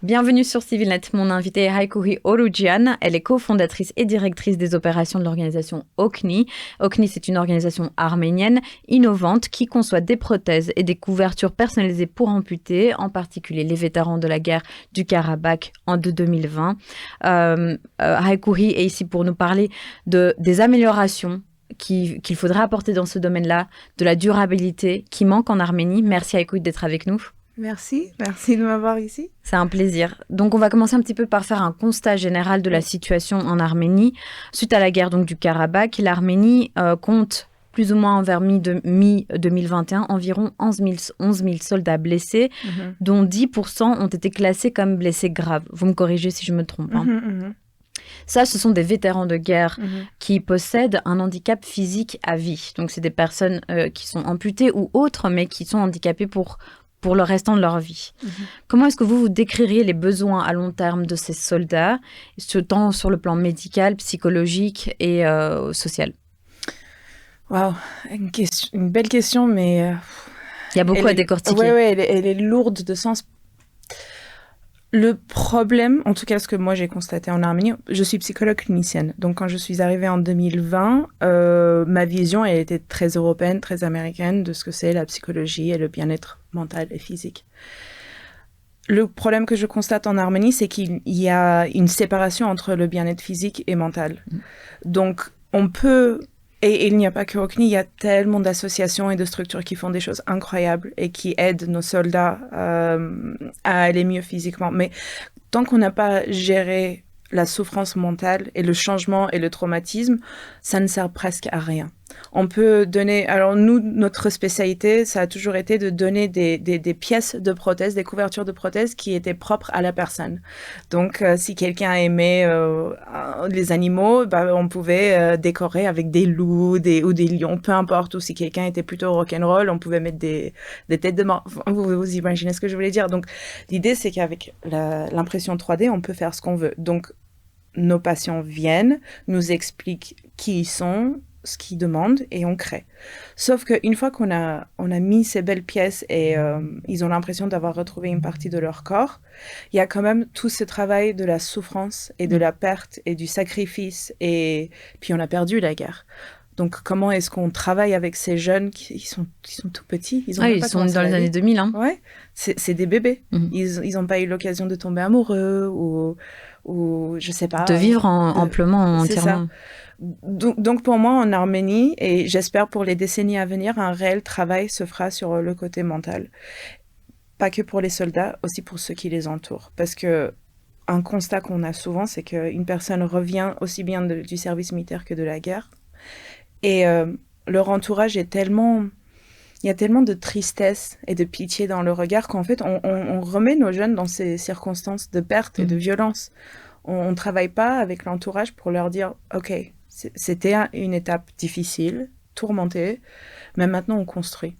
Bienvenue sur CivilNet. Mon invitée est Haikuhi Orujian. Elle est cofondatrice et directrice des opérations de l'organisation OKNI. OKNI, c'est une organisation arménienne innovante qui conçoit des prothèses et des couvertures personnalisées pour amputés, en particulier les vétérans de la guerre du Karabakh en 2020. Haikuhi est ici pour nous parler des améliorations qu'il faudrait apporter dans ce domaine-là, de la durabilité qui manque en Arménie. Merci Haikuhi d'être avec nous. Merci de m'avoir ici. C'est un plaisir. Donc, on va commencer un petit peu par faire un constat général de la situation en Arménie. Suite à la guerre donc, du Karabakh, l'Arménie compte plus ou moins vers mi-2021 environ 11 000 soldats blessés, dont 10% ont été classés comme blessés graves. Vous me corrigez si je me trompe. Ça, ce sont des vétérans de guerre qui possèdent un handicap physique à vie. Donc, c'est des personnes qui sont amputées ou autres, mais qui sont handicapées pour le restant de leur vie. Comment est-ce que vous décririez les besoins à long terme de ces soldats, tant sur le plan médical, psychologique et social? Waouh, une belle question, mais... Il y a beaucoup à décortiquer. Oui, elle est lourde de sens. Le problème, en tout cas ce que moi j'ai constaté en Arménie, je suis psychologue clinicienne. Donc quand je suis arrivée en 2020, ma vision elle était très européenne, très américaine de ce que c'est la psychologie et le bien-être mental et physique. Le problème que je constate en Arménie, c'est qu'il y a une séparation entre le bien-être physique et mental. Donc on peut... Et il n'y a pas que OKNI, il y a tellement d'associations et de structures qui font des choses incroyables et qui aident nos soldats à aller mieux physiquement. Mais tant qu'on n'a pas géré la souffrance mentale et le changement et le traumatisme, ça ne sert presque à rien. On peut donner... Alors nous, notre spécialité, ça a toujours été de donner des pièces de prothèses, des couvertures de prothèses qui étaient propres à la personne. Donc, si quelqu'un aimait les animaux, on pouvait décorer avec des loups ou des lions, peu importe. Ou si quelqu'un était plutôt rock'n'roll, on pouvait mettre des têtes de mort. Vous imaginez ce que je voulais dire. Donc, l'idée, c'est qu'avec l'impression 3D, on peut faire ce qu'on veut. Donc, nos patients viennent, nous expliquent qui ils sont, ce qu'ils demandent et on crée. Sauf qu'une fois qu'on a mis ces belles pièces et ils ont l'impression d'avoir retrouvé une partie de leur corps, il y a quand même tout ce travail de la souffrance et de la perte et du sacrifice et puis on a perdu la guerre. Donc, comment est-ce qu'on travaille avec ces jeunes qui sont tout petits? Ils sont dans les années 2000. Hein. Ouais, c'est des bébés. Ils n'ont pas eu l'occasion de tomber amoureux ou je sais pas. De vivre amplement, entièrement. Donc, pour moi, en Arménie, et j'espère pour les décennies à venir, un réel travail se fera sur le côté mental. Pas que pour les soldats, aussi pour ceux qui les entourent. Parce que un constat qu'on a souvent, c'est qu'une personne revient aussi bien du service militaire que de la guerre. Et leur entourage est tellement... Il y a tellement de tristesse et de pitié dans le regard qu'en fait, on remet nos jeunes dans ces circonstances de perte et de violence. On ne travaille pas avec l'entourage pour leur dire « Ok, c'était une étape difficile, tourmentée, mais maintenant on construit ».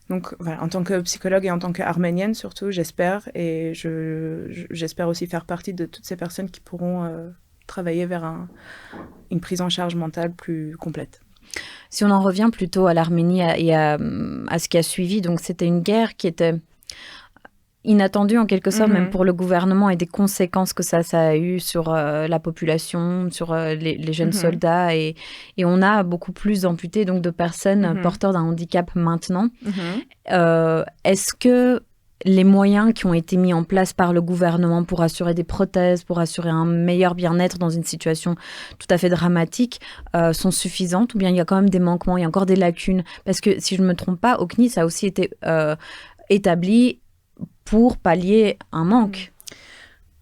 Donc, voilà, en tant que psychologue et en tant qu'arménienne surtout, j'espère, et j'espère aussi faire partie de toutes ces personnes qui pourront travailler vers une prise en charge mentale plus complète. Si on en revient plutôt à l'Arménie et à ce qui a suivi, donc c'était une guerre qui était inattendue en quelque sorte, même pour le gouvernement, et des conséquences que ça a eu sur la population, sur les jeunes soldats, et on a beaucoup plus d'amputés, donc de personnes porteurs d'un handicap maintenant. Est-ce que les moyens qui ont été mis en place par le gouvernement pour assurer des prothèses, pour assurer un meilleur bien-être dans une situation tout à fait dramatique, sont suffisantes, ou bien il y a quand même des manquements, il y a encore des lacunes? Parce que si je ne me trompe pas, OKNI, ça a aussi été établi pour pallier un manque.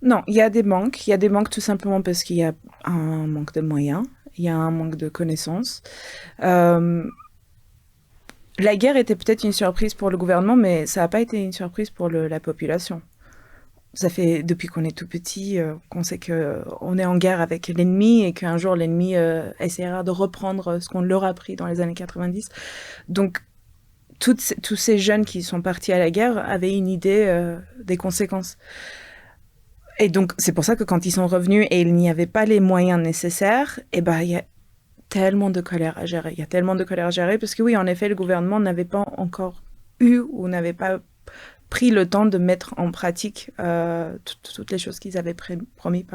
Non, il y a des manques. Il y a des manques tout simplement parce qu'il y a un manque de moyens, il y a un manque de connaissances. La guerre était peut-être une surprise pour le gouvernement, mais ça n'a pas été une surprise pour la population. Ça fait depuis qu'on est tout petit qu'on sait qu'on est en guerre avec l'ennemi et qu'un jour l'ennemi essaiera de reprendre ce qu'on leur a pris dans les années 90. Donc, tous ces jeunes qui sont partis à la guerre avaient une idée des conséquences. Et donc, c'est pour ça que quand ils sont revenus et il n'y avait pas les moyens nécessaires, il y a tellement de colère à gérer. Il y a tellement de colère à gérer parce que oui, en effet, le gouvernement n'avait pas encore eu ou n'avait pas pris le temps de mettre en pratique toutes les choses qu'ils avaient promis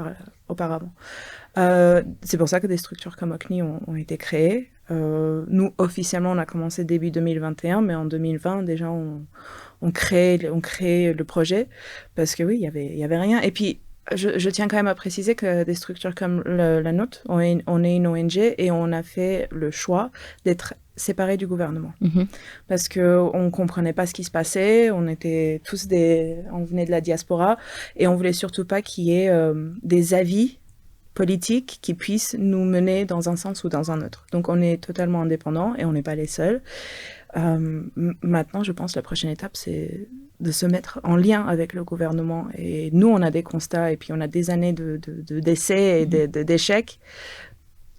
auparavant. C'est pour ça que des structures comme OCNI ont été créées. Nous, officiellement, on a commencé début 2021, mais en 2020, déjà, on crée le projet parce que oui, il y avait rien. Et puis, je tiens quand même à préciser que des structures comme la nôtre, on est une ONG et on a fait le choix d'être séparés du gouvernement. Parce qu'on ne comprenait pas ce qui se passait, on était tous on venait de la diaspora et on ne voulait surtout pas qu'il y ait des avis politiques qui puissent nous mener dans un sens ou dans un autre. Donc on est totalement indépendants et on n'est pas les seuls. Maintenant, je pense que la prochaine étape, c'est de se mettre en lien avec le gouvernement. Et nous, on a des constats et puis on a des années d'essais et d'échecs.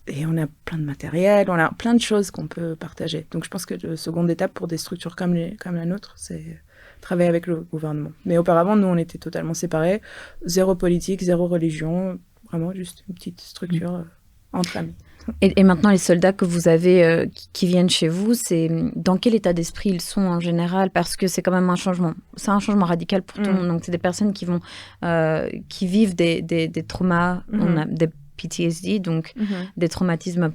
Et on a plein de matériel, on a plein de choses qu'on peut partager. Donc je pense que la seconde étape pour des structures comme la nôtre, c'est travailler avec le gouvernement. Mais auparavant, nous, on était totalement séparés. Zéro politique, zéro religion. Vraiment juste une petite structure entre amis. Et maintenant, les soldats que vous avez qui viennent chez vous, c'est dans quel état d'esprit ils sont en général? Parce que c'est quand même un changement. C'est un changement radical pour tout le monde. Donc, c'est des personnes qui vivent des traumas, on a des PTSD, donc des traumatismes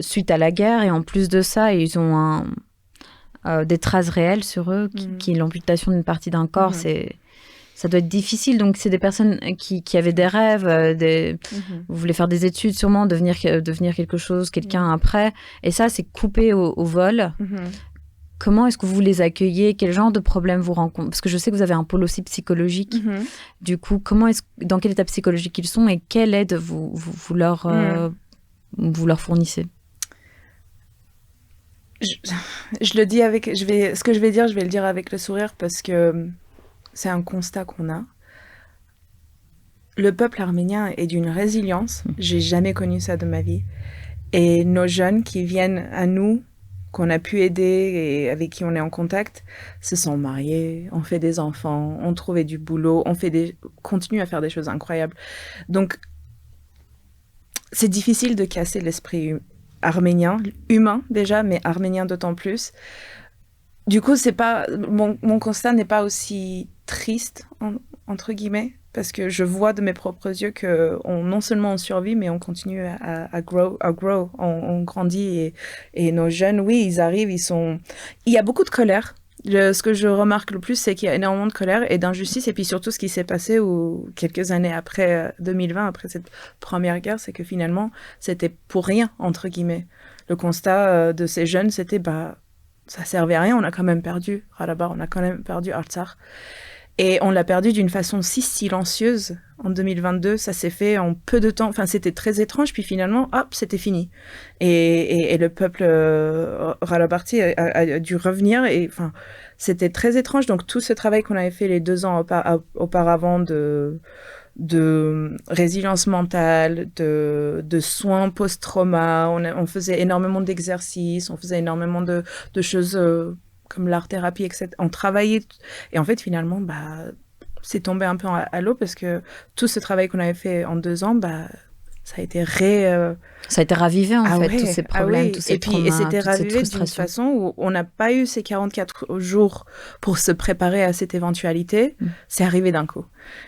suite à la guerre. Et en plus de ça, ils ont des traces réelles sur eux, qui l'amputation d'une partie d'un corps, ça doit être difficile. Donc, c'est des personnes qui avaient des rêves, vous voulez faire des études sûrement, devenir quelque chose, quelqu'un après. Et ça, c'est coupé au vol. Comment est-ce que vous les accueillez? Quel genre de problèmes vous rencontrez? Parce que je sais que vous avez un pôle aussi psychologique. Du coup, dans quel état psychologique ils sont et quelle aide vous leur fournissez? Je le dis ce que je vais dire, je vais le dire avec le sourire parce que c'est un constat qu'on a. Le peuple arménien est d'une résilience. J'ai jamais connu ça de ma vie. Et nos jeunes qui viennent à nous, qu'on a pu aider et avec qui on est en contact, se sont mariés, ont fait des enfants, ont trouvé du boulot, continuent à faire des choses incroyables. Donc, c'est difficile de casser l'esprit arménien, humain déjà, mais arménien d'autant plus. Du coup, mon constat n'est pas aussi triste, entre guillemets, parce que je vois de mes propres yeux que non seulement on survit, mais on continue à grow, on grandit et nos jeunes, oui, ils arrivent, il y a beaucoup de colère. Ce que je remarque le plus, c'est qu'il y a énormément de colère et d'injustice, et puis surtout ce qui s'est passé quelques années après 2020, après cette première guerre, c'est que finalement, c'était pour rien, entre guillemets. Le constat de ces jeunes, c'était, ça servait à rien, on a quand même perdu Karabakh, on a quand même perdu Artsakh. Et on l'a perdu d'une façon si silencieuse en 2022, ça s'est fait en peu de temps. Enfin, c'était très étrange, puis finalement, hop, c'était fini. Et le peuple Karabakhi a dû revenir, et enfin, c'était très étrange. Donc tout ce travail qu'on avait fait les 2 ans auparavant de résilience mentale, de soins post-trauma, on faisait énormément d'exercices, on faisait énormément de choses comme l'art-thérapie, etc. On travaillait, et en fait, finalement, c'est tombé un peu à l'eau parce que tout ce travail qu'on avait fait en 2 ans, ça a été ça a été ravivé, en fait, tous ces problèmes, tous ces traumas, et c'était ravivé d'une façon où on n'a pas eu ces 44 jours pour se préparer à cette éventualité. C'est arrivé d'un coup.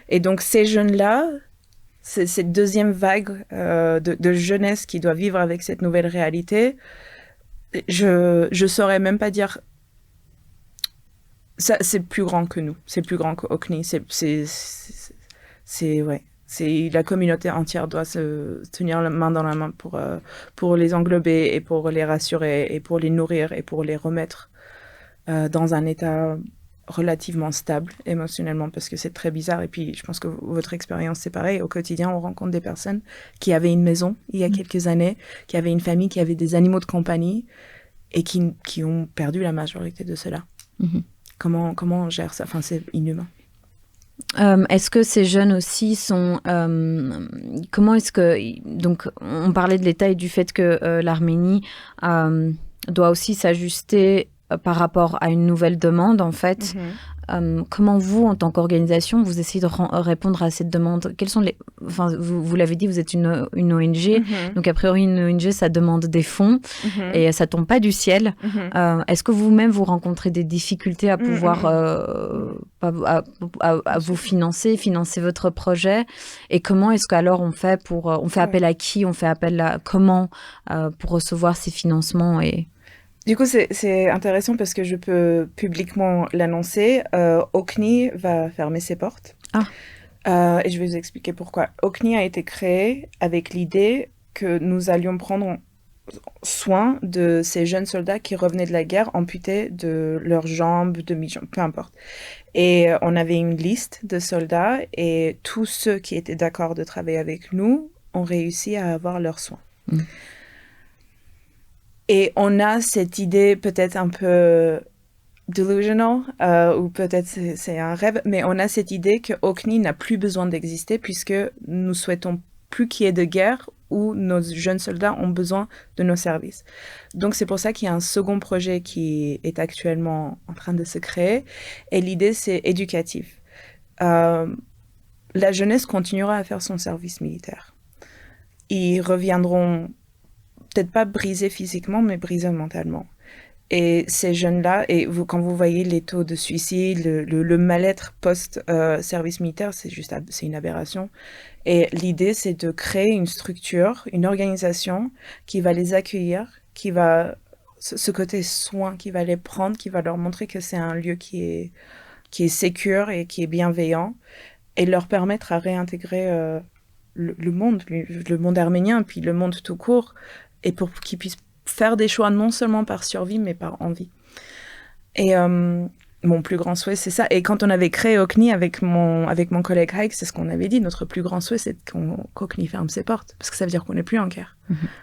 Et donc, ces jeunes-là, cette deuxième vague de jeunesse qui doit vivre avec cette nouvelle réalité, je saurais même pas dire... Ça, c'est plus grand que nous, c'est plus grand que OCNI, la communauté entière doit se tenir la main dans la main pour les englober et pour les rassurer et pour les nourrir et pour les remettre dans un état relativement stable émotionnellement, parce que c'est très bizarre. Et puis je pense que votre expérience, c'est pareil. Au quotidien, on rencontre des personnes qui avaient une maison il y a quelques années, qui avaient une famille, qui avaient des animaux de compagnie et qui ont perdu la majorité de cela. Comment on gère ça? Enfin, c'est inhumain. Est-ce que ces jeunes aussi sont... comment est-ce que... Donc, on parlait de l'État et du fait que l'Arménie doit aussi s'ajuster par rapport à une nouvelle demande, en fait. comment vous, en tant qu'organisation, vous essayez de répondre à cette demande? Quels sont vous l'avez dit, vous êtes une ONG, donc a priori une ONG, ça demande des fonds et ça tombe pas du ciel. Est-ce que vous-même vous rencontrez des difficultés à pouvoir à vous financer votre projet? Et comment est-ce qu'alors on fait on fait appel à qui? On fait appel à comment pour recevoir ces financements et... Du coup, c'est intéressant parce que je peux publiquement l'annoncer. Ocni va fermer ses portes. Et je vais vous expliquer pourquoi. Ocni a été créé avec l'idée que nous allions prendre soin de ces jeunes soldats qui revenaient de la guerre amputés de leurs jambes, demi-jambes, peu importe. Et on avait une liste de soldats et tous ceux qui étaient d'accord de travailler avec nous ont réussi à avoir leurs soins. Et on a cette idée peut-être un peu delusional, ou peut-être c'est un rêve, mais on a cette idée que Ocni n'a plus besoin d'exister puisque nous souhaitons plus qu'il y ait de guerre où nos jeunes soldats ont besoin de nos services. Donc c'est pour ça qu'il y a un second projet qui est actuellement en train de se créer. Et l'idée, c'est éducatif. La jeunesse continuera à faire son service militaire. Ils reviendront peut-être pas brisés physiquement, mais brisés mentalement. Et ces jeunes-là, quand vous voyez les taux de suicide, le mal-être post-service militaire, c'est une aberration. Et l'idée, c'est de créer une structure, une organisation qui va les accueillir, qui va, ce côté soin, qui va les prendre, qui va leur montrer que c'est un lieu qui est sécure et qui est bienveillant, et leur permettre à réintégrer le monde arménien, puis le monde tout court, et pour qu'ils puissent faire des choix non seulement par survie, mais par envie. Et mon plus grand souhait, c'est ça. Et quand on avait créé Ocni avec mon collègue Haïk, c'est ce qu'on avait dit. Notre plus grand souhait, c'est qu'Ocni ferme ses portes, parce que ça veut dire qu'on n'est plus en guerre.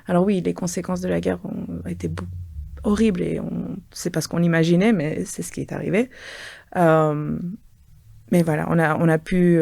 Alors oui, les conséquences de la guerre ont été horribles, et c'est pas ce qu'on imaginait, mais c'est ce qui est arrivé. Mais voilà, on a pu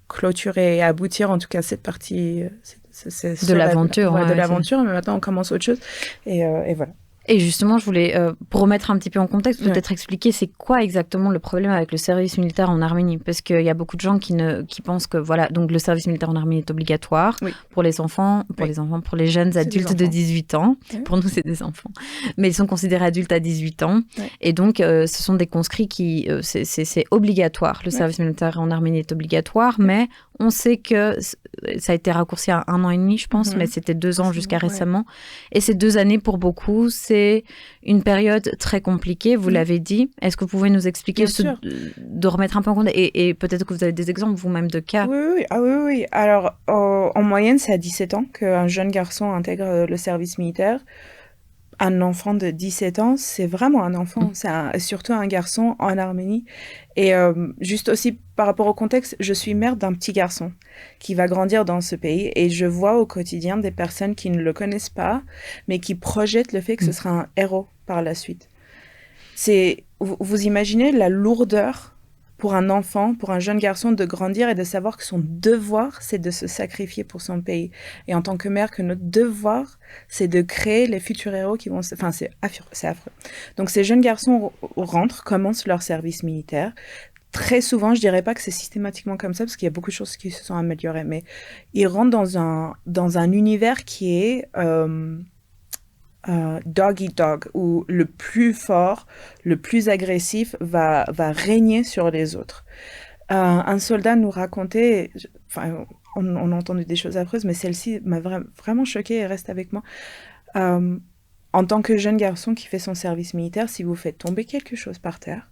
clôturer et aboutir, en tout cas, cette partie... de l'aventure. De l'aventure, mais maintenant on commence autre chose. Et voilà. Et justement, je voulais, pour remettre un petit peu en contexte, peut-être expliquer c'est quoi exactement le problème avec le service militaire en Arménie. Parce qu'il y a beaucoup de gens qui pensent que, voilà, donc le service militaire en Arménie est obligatoire pour les enfants, pour les jeunes adultes de 18 ans. Pour nous, c'est des enfants. Mais ils sont considérés adultes à 18 ans. Et donc, ce sont des conscrits qui... c'est obligatoire. Le service militaire en Arménie est obligatoire, mais on sait que ça a été raccourci à 1 an et demi, je pense, mais c'était 2 ans jusqu'à récemment. Et ces 2 années, pour beaucoup, c'est une période très compliquée, vous l'avez dit. Est-ce que vous pouvez nous expliquer, de remettre un peu en compte, et peut-être que vous avez des exemples vous-même de cas? Oui. Alors, en moyenne, c'est à 17 ans qu'un jeune garçon intègre le service militaire. Un enfant de 17 ans, c'est vraiment un enfant. C'est surtout un garçon en Arménie. Et juste aussi par rapport au contexte, je suis mère d'un petit garçon qui va grandir dans ce pays, et je vois au quotidien des personnes qui ne le connaissent pas, mais qui projettent le fait que ce sera un héros par la suite. Vous imaginez la lourdeur pour un enfant, pour un jeune garçon, de grandir et de savoir que son devoir, c'est de se sacrifier pour son pays. Et en tant que mère, que notre devoir, c'est de créer les futurs héros qui vont... Enfin, c'est affreux. Donc, ces jeunes garçons commencent leur service militaire. Très souvent, je dirais pas que c'est systématiquement comme ça, parce qu'il y a beaucoup de choses qui se sont améliorées, mais ils rentrent dans un univers qui est... dog eat dog, où le plus fort, le plus agressif va régner sur les autres. Un soldat nous racontait, on a entendu des choses affreuses, mais celle-ci m'a vraiment choquée et reste avec moi. En tant que jeune garçon qui fait son service militaire, si vous faites tomber quelque chose par terre,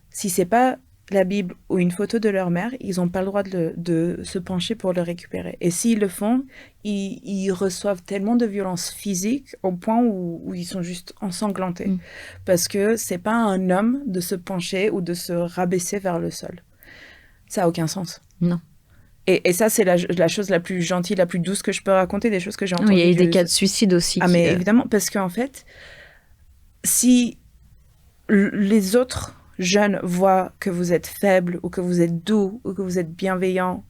si c'est pas la Bible ou une photo de leur mère, ils n'ont pas le droit de se pencher pour le récupérer. Et s'ils le font, ils reçoivent tellement de violence physique au point où ils sont juste ensanglantés. Parce que c'est pas un homme de se pencher ou de se rabaisser vers le sol. Ça n'a aucun sens. Non. Et ça, c'est la chose la plus gentille, la plus douce que je peux raconter, des choses que j'ai entendues. Il y a eu des cas de suicide aussi. Mais évidemment, parce qu'en fait, si les autres jeunes voient que vous êtes faible, ou que vous êtes doux, ou que vous êtes bienveillant,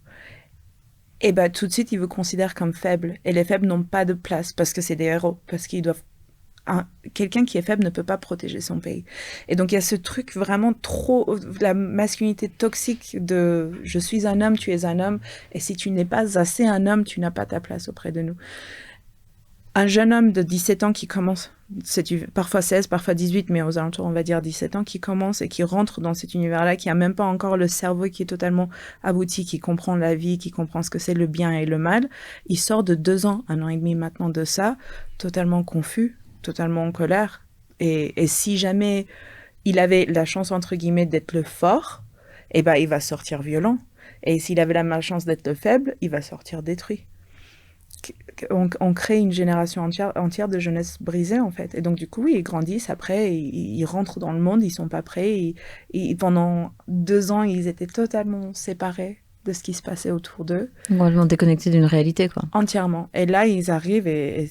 et tout de suite, ils vous considèrent comme faible. Et les faibles n'ont pas de place, parce que c'est des héros, parce qu'ils doivent quelqu'un qui est faible ne peut pas protéger son pays. Et donc il y a ce truc vraiment trop, la masculinité toxique de je suis un homme, tu es un homme, et si tu n'es pas assez un homme, tu n'as pas ta place auprès de nous. Un jeune homme de 17 ans qui commence, parfois 16, parfois 18, mais aux alentours, on va dire 17 ans, qui commence et qui rentre dans cet univers-là, qui n'a même pas encore le cerveau qui est totalement abouti, qui comprend la vie, qui comprend ce que c'est le bien et le mal, il sort de 2 ans, 1 an et demi maintenant de ça, totalement confus, totalement en colère. Et si jamais il avait la chance, entre guillemets, d'être le fort, eh ben, il va sortir violent. Et s'il avait la malchance d'être le faible, il va sortir détruit. On crée une génération entière de jeunesse brisée, en fait. Et donc, du coup, oui, ils grandissent. Après, ils rentrent dans le monde, ils sont pas prêts. Pendant 2 ans, ils étaient totalement séparés de ce qui se passait autour d'eux. Complètement déconnectés d'une réalité, quoi. Entièrement. Et là, ils arrivent et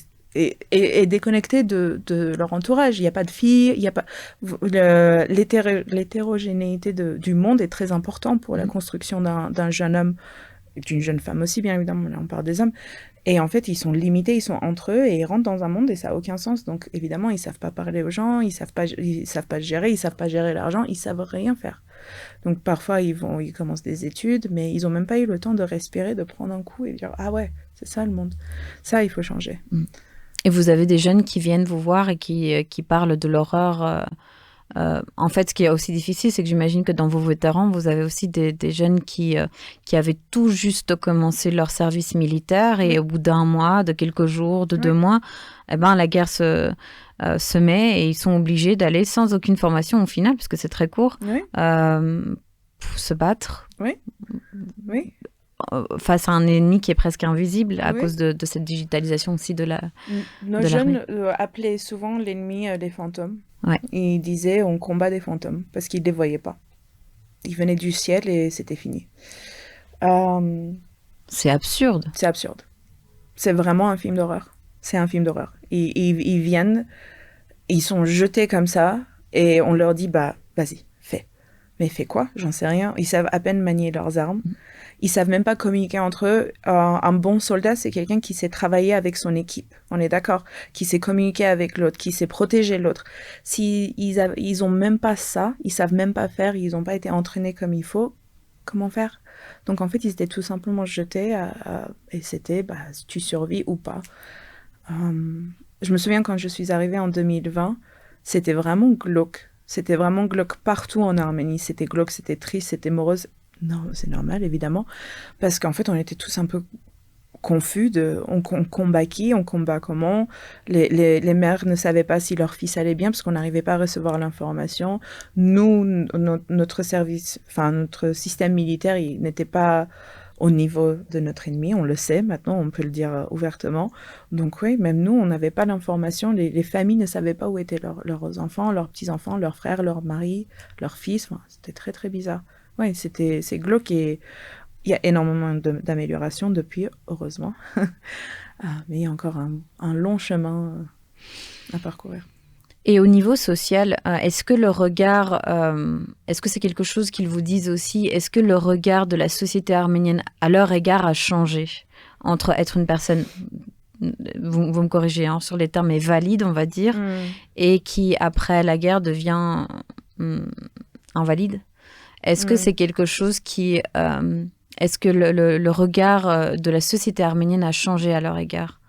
déconnectés de leur entourage. Il n'y a pas de filles, il y a pas... L'hétérogénéité du monde est très important pour la construction d'un jeune homme, et d'une jeune femme aussi, bien évidemment, là on parle des hommes. Et en fait, ils sont limités, ils sont entre eux et ils rentrent dans un monde et ça n'a aucun sens. Donc, évidemment, ils ne savent pas parler aux gens, ils savent pas gérer, ils ne savent pas gérer l'argent, ils ne savent rien faire. Donc, parfois, ils commencent des études, mais ils n'ont même pas eu le temps de respirer, de prendre un coup et de dire « Ah ouais, c'est ça le monde. Ça, il faut changer. » Et vous avez des jeunes qui viennent vous voir et qui parlent de l'horreur. En fait, ce qui est aussi difficile, c'est que j'imagine que dans vos vétérans, vous avez aussi des jeunes qui avaient tout juste commencé leur service militaire et au bout d'1 mois, de quelques jours, de 2 mois, eh ben, la guerre se met et ils sont obligés d'aller sans aucune formation au final, puisque c'est très court, pour se battre. Oui. Face à un ennemi qui est presque invisible à cause de cette digitalisation aussi de la. Nos jeunes appelaient souvent l'ennemi des fantômes. Ouais. Ils disaient on combat des fantômes parce qu'ils ne les voyaient pas. Ils venaient du ciel et c'était fini. C'est absurde. C'est absurde. C'est vraiment un film d'horreur. C'est un film d'horreur. Ils viennent, ils sont jetés comme ça et on leur dit bah vas-y, fais. Mais fais quoi? J'en sais rien. Ils savent à peine manier leurs armes. Ils savent même pas communiquer entre eux. Un bon soldat, c'est quelqu'un qui sait travailler avec son équipe. On est d'accord? Qui sait communiquer avec l'autre, qui sait protéger l'autre. Si ils ont même pas ça, ils savent même pas faire, ils ont pas été entraînés comme il faut, comment faire? Donc en fait, ils étaient tout simplement jetés et c'était tu survis ou pas. Je me souviens quand je suis arrivée en 2020, c'était vraiment glauque. C'était vraiment glauque partout en Arménie. C'était glauque, c'était triste, c'était morose. Non, c'est normal, évidemment, parce qu'en fait, on était tous un peu confus on combat qui, on combat comment. Les mères ne savaient pas si leur fils allait bien, parce qu'on n'arrivait pas à recevoir l'information. Nous, notre service, enfin, notre système militaire, il n'était pas au niveau de notre ennemi, on le sait maintenant, on peut le dire ouvertement. Donc oui, même nous, on n'avait pas l'information, les familles ne savaient pas où étaient leurs enfants, leurs petits-enfants, leurs frères, leurs maris, leurs fils, enfin, c'était très très bizarre. Oui, c'est glauque et il y a énormément d'améliorations depuis, heureusement. Mais il y a encore un long chemin à parcourir. Et au niveau social, est-ce que le regard, est-ce que c'est quelque chose qu'ils vous disent aussi? Est-ce que le regard de la société arménienne à leur égard a changé entre être une personne, vous me corrigez sur les termes, mais valide, on va dire, et qui, après la guerre, devient invalide? Est-ce que c'est quelque chose qui... est-ce que le regard de la société arménienne a changé à leur égard?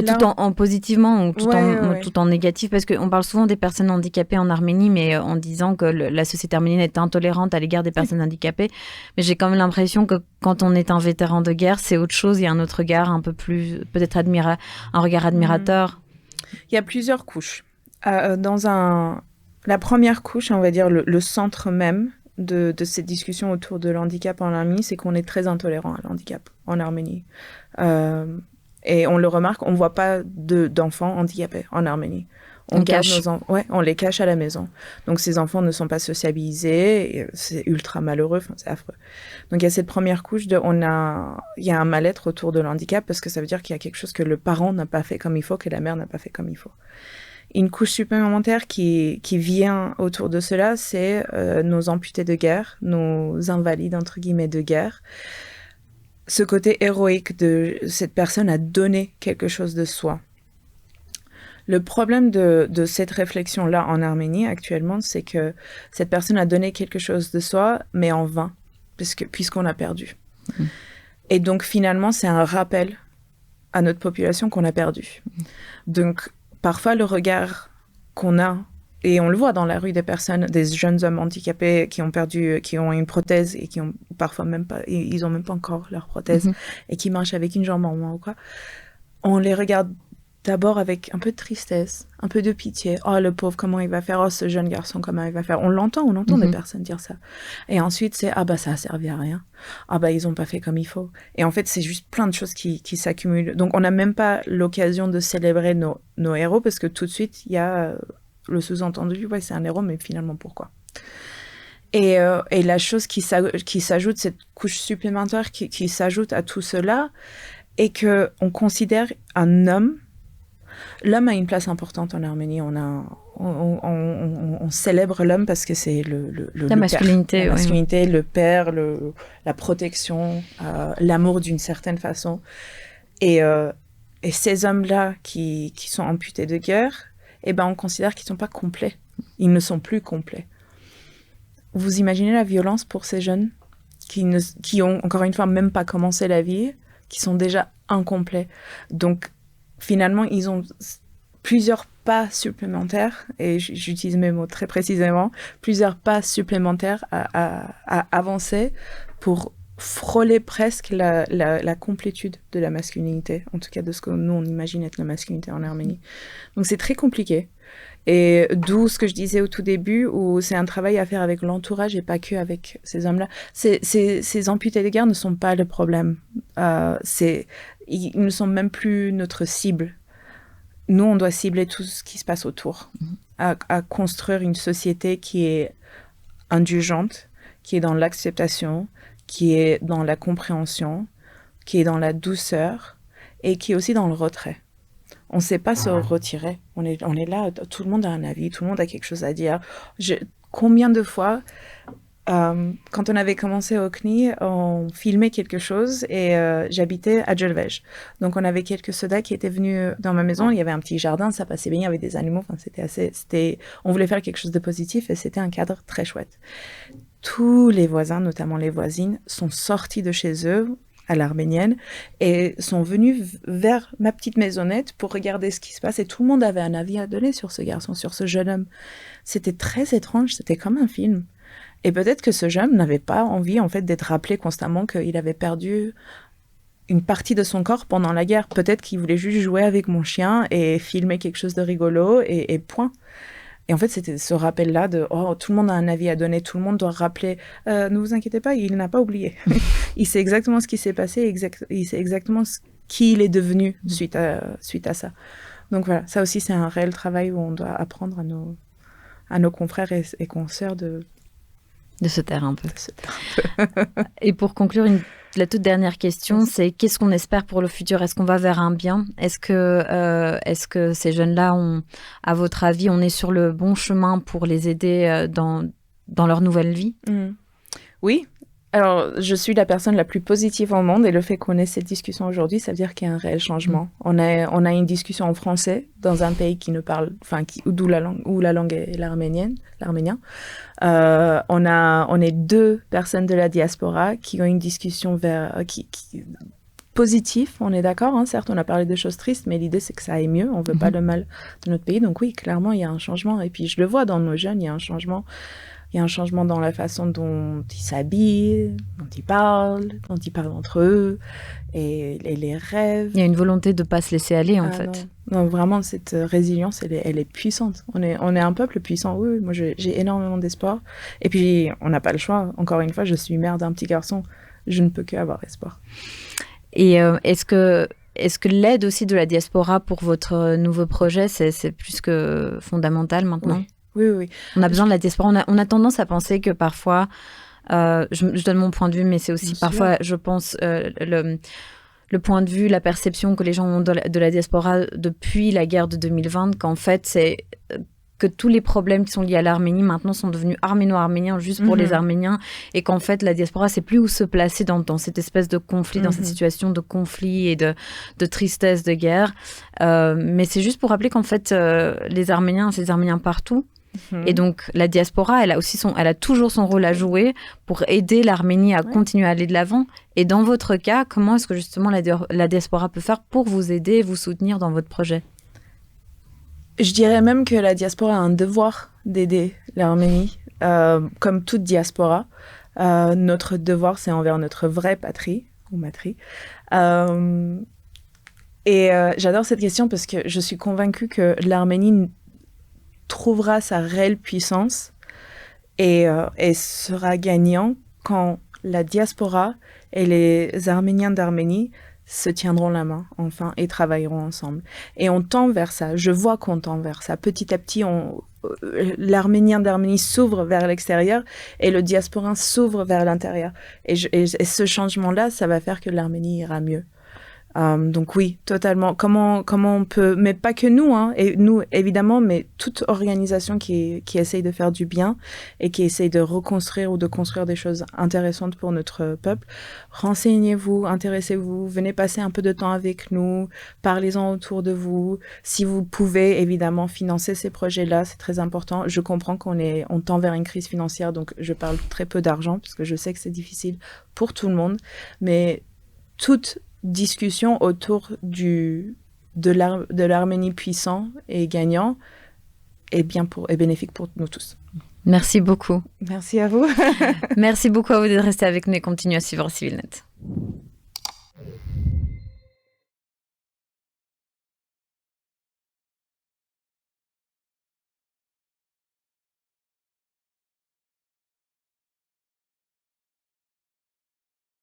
Là, tout en positivement ou tout en négatif? Parce qu'on parle souvent des personnes handicapées en Arménie, mais en disant que la société arménienne est intolérante à l'égard des personnes handicapées. Mais j'ai quand même l'impression que quand on est un vétéran de guerre, c'est autre chose. Il y a un autre regard un peu plus... peut-être un regard admirateur. Il y a plusieurs couches. La première couche, on va dire le centre même de cette discussion autour de l'handicap en Arménie, c'est qu'on est très intolérant à l'handicap en Arménie. Et on le remarque, on ne voit pas d'enfants handicapés en Arménie. On les cache à la maison. Donc ces enfants ne sont pas sociabilisés, c'est ultra malheureux, c'est affreux. Donc il y a cette première couche il y a un mal-être autour de l'handicap parce que ça veut dire qu'il y a quelque chose que le parent n'a pas fait comme il faut, que la mère n'a pas fait comme il faut. Une couche supplémentaire qui vient autour de cela, c'est nos amputés de guerre, nos invalides, entre guillemets, de guerre. Ce côté héroïque de cette personne a donné quelque chose de soi. Le problème de cette réflexion-là en Arménie actuellement, c'est que cette personne a donné quelque chose de soi, mais en vain, puisqu'on a perdu. Et donc finalement, c'est un rappel à notre population qu'on a perdu. Donc parfois, le regard qu'on a, et on le voit dans la rue, des jeunes hommes handicapés qui ont une prothèse et qui ont parfois même pas, ils ont même pas encore leur prothèse et qui marchent avec une jambe en moins ou quoi. On les regarde d'abord avec un peu de tristesse, un peu de pitié. Oh, le pauvre, comment il va faire? Oh, ce jeune garçon, comment il va faire? On entend des personnes dire ça. Et ensuite, c'est, ah bah, ça a servi à rien. Ah bah, ils ont pas fait comme il faut. Et en fait, c'est juste plein de choses qui s'accumulent. Donc, on n'a même pas l'occasion de célébrer nos héros parce que tout de suite, il y a le sous-entendu, ouais, c'est un héros, mais finalement, pourquoi? Et la chose qui s'ajoute, cette couche supplémentaire qui s'ajoute à tout cela, est qu'on considère un homme. L'homme a une place importante en Arménie. On célèbre l'homme parce que c'est la masculinité, père. La masculinité, le père, la protection, l'amour d'une certaine façon. Et ces hommes-là qui sont amputés de guerre, eh ben, on considère qu'ils ne sont pas complets. Ils ne sont plus complets. Vous imaginez la violence pour ces jeunes qui ont, encore une fois, même pas commencé la vie, qui sont déjà incomplets. Donc, finalement, ils ont plusieurs pas supplémentaires, et j'utilise mes mots très précisément, plusieurs pas supplémentaires à avancer pour frôler presque la complétude de la masculinité, en tout cas de ce que nous, on imagine être la masculinité en Arménie. Donc, c'est très compliqué. Et d'où ce que je disais au tout début, où c'est un travail à faire avec l'entourage et pas que avec ces hommes-là. Ces amputés de guerre ne sont pas le problème. Ils ne sont même plus notre cible. Nous, on doit cibler tout ce qui se passe autour, à construire une société qui est indulgente, qui est dans l'acceptation, qui est dans la compréhension, qui est dans la douceur et qui est aussi dans le retrait. On ne sait pas se retirer. On est là, tout le monde a un avis, tout le monde a quelque chose à dire. Combien de fois, quand on avait commencé au CNI, on filmait quelque chose et j'habitais à Djelvej. Donc on avait quelques soldats qui étaient venus dans ma maison. Il y avait un petit jardin, ça passait bien, il y avait des animaux. Enfin, on voulait faire quelque chose de positif et c'était un cadre très chouette. Tous les voisins, notamment les voisines, sont sortis de chez eux à l'Arménienne et sont venus vers ma petite maisonnette pour regarder ce qui se passe et tout le monde avait un avis à donner sur ce garçon, sur ce jeune homme. C'était très étrange, c'était comme un film. Et peut-être que ce jeune n'avait pas envie en fait d'être rappelé constamment qu'il avait perdu une partie de son corps pendant la guerre. Peut-être qu'il voulait juste jouer avec mon chien et filmer quelque chose de rigolo et point. Et en fait, c'était ce rappel-là de « Oh, tout le monde a un avis à donner, tout le monde doit rappeler. Ne vous inquiétez pas, il n'a pas oublié. Il sait exactement ce qui s'est passé, il sait exactement qui il est devenu suite à ça. » Donc voilà, ça aussi, c'est un réel travail où on doit apprendre à nos confrères et consoeurs de se taire un peu. Et pour conclure, la toute dernière question, c'est qu'est-ce qu'on espère pour le futur? Est-ce qu'on va vers un bien? Est-ce que ces jeunes-là, à votre avis, on est sur le bon chemin pour les aider dans leur nouvelle vie? Oui. Alors, je suis la personne la plus positive au monde et le fait qu'on ait cette discussion aujourd'hui, ça veut dire qu'il y a un réel changement. On a une discussion en français dans un pays qui ne parle, où la langue est l'arménien. On est 2 personnes de la diaspora qui ont une discussion positive, on est d'accord, hein, certes, on a parlé de choses tristes, mais l'idée c'est que ça aille mieux, on veut pas le mal de notre pays, donc oui, clairement, il y a un changement, et puis je le vois dans nos jeunes, il y a un changement. Il y a un changement dans la façon dont ils s'habillent, dont ils parlent entre eux, et les rêves. Il y a une volonté de ne pas se laisser aller, en fait. Non, vraiment, cette résilience, elle est puissante. On est un peuple puissant, oui. Moi, j'ai énormément d'espoir. Et puis, on n'a pas le choix. Encore une fois, je suis mère d'un petit garçon. Je ne peux qu'avoir espoir. Et est-ce que l'aide aussi de la diaspora pour votre nouveau projet, c'est plus que fondamental maintenant ? Oui. On a besoin de la diaspora. On a tendance à penser que parfois, je donne mon point de vue, mais c'est aussi parfois, je pense, le point de vue, la perception que les gens ont de la diaspora depuis la guerre de 2020, qu'en fait, c'est que tous les problèmes qui sont liés à l'Arménie maintenant sont devenus arméno-arméniens juste pour les Arméniens, et qu'en fait la diaspora sait plus où se placer dans cette espèce de conflit, dans cette situation de conflit et de tristesse, de guerre. Mais c'est juste pour rappeler qu'en fait les Arméniens, c'est les Arméniens partout. Et donc la diaspora, elle a toujours son rôle à jouer pour aider l'Arménie à continuer à aller de l'avant. Et dans votre cas, comment est-ce que justement la diaspora peut faire pour vous aider et vous soutenir dans votre projet? Je dirais même que la diaspora a un devoir d'aider l'Arménie, comme toute diaspora. Notre devoir, c'est envers notre vraie patrie ou matrie. J'adore cette question parce que je suis convaincue que l'Arménie trouvera sa réelle puissance et sera gagnant quand la diaspora et les Arméniens d'Arménie se tiendront la main, enfin, et travailleront ensemble. Et on tend vers ça. Je vois qu'on tend vers ça. Petit à petit, l'Arménien d'Arménie s'ouvre vers l'extérieur et le diasporin s'ouvre vers l'intérieur. Et ce changement-là, ça va faire que l'Arménie ira mieux. Donc oui, totalement. Comment on peut, mais pas que nous, hein, et nous évidemment, mais toute organisation qui essaye de faire du bien et qui essaye de reconstruire ou de construire des choses intéressantes pour notre peuple, renseignez-vous, intéressez-vous, venez passer un peu de temps avec nous, parlez-en autour de vous. Si vous pouvez évidemment financer ces projets-là, c'est très important. Je comprends on tend vers une crise financière, donc je parle très peu d'argent parce que je sais que c'est difficile pour tout le monde, mais toute discussion autour de l'Arménie puissant et gagnant est bénéfique pour nous tous. Merci beaucoup. Merci à vous. Merci beaucoup à vous d'être restés avec nous et continuez à suivre CivilNet.